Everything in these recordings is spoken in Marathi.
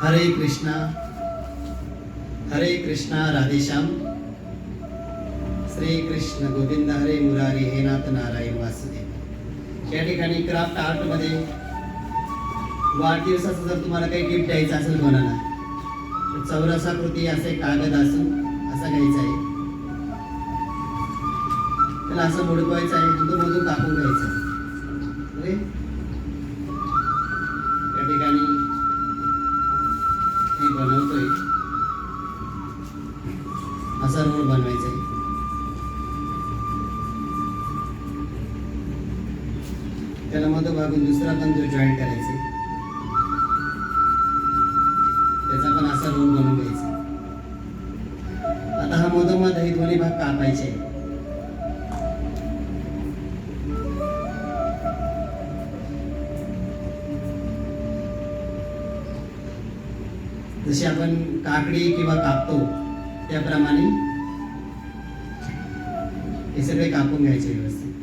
हरे कृष्णा राधेश्याम, श्री कृष्ण गोविंद हरे मुरारी हे नाथ नारायण वासुदेव। या ठिकाणी क्राफ्ट आर्ट मध्ये वाढदिवसाचं जर तुम्हाला काही गिफ्ट द्यायचं असेल कोणाला, तर चौरसाकृती असे कागद असून असा घ्यायचा आहे, त्याला असं मोडवायचं आहे, मधून कापून घ्यायचं आहे। या ठिकाणी मी बनवतोय असा रोल बनवायचा आहे। त्याला मधोभागून दुसरा पण जो जॉईंट करायचा आहे, त्याचा पण असा रोल बनवून घ्यायचा। आता हा मधोमध हे दोन्ही भाग कापायचे। जसे आपण काकडी किंवा कापतो त्याप्रमाणे हे सगळे कापून घ्यायचे व्यवस्थित।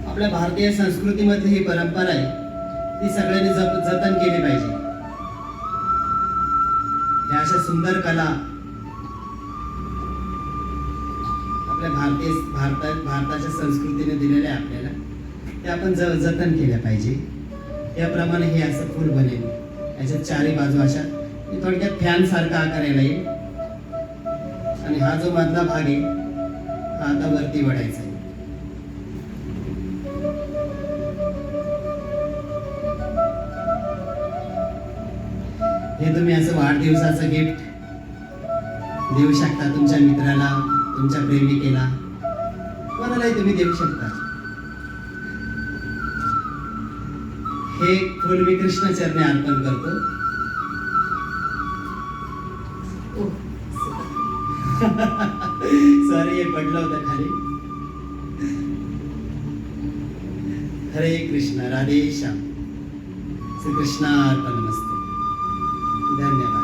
आपल्या भारतीय संस्कृतीमध्ये ही परंपरा आहे, ती सगळ्यांनी जतन केली पाहिजे। ह्या अशा सुंदर कला भारताच्या संस्कृतीने दिलेल्या आपल्याला, ते आपण जतन केल्या पाहिजे। याप्रमाणे हे असं फूल बनेल, याच्या चारी बाजू अशा थोडक्यात फॅन सारखा आकारायला येईल। आणि हा जो मधला भाग आहे हा आता वरती वळायचा आहे। हे तुम्ही असं वाढदिवसाचं गिफ्ट देऊ शकता तुमच्या मित्राला, तुमच्या प्रेमिकेला, कोणालाही तुम्ही देऊ शकता। हे फूल मी कृष्ण चरणी अर्पण करतो। सॉरी, हे पडलं होतं खाली। हरे कृष्ण राधे श्याम, श्री कृष्णार्पणमस्तु। धन्यवाद।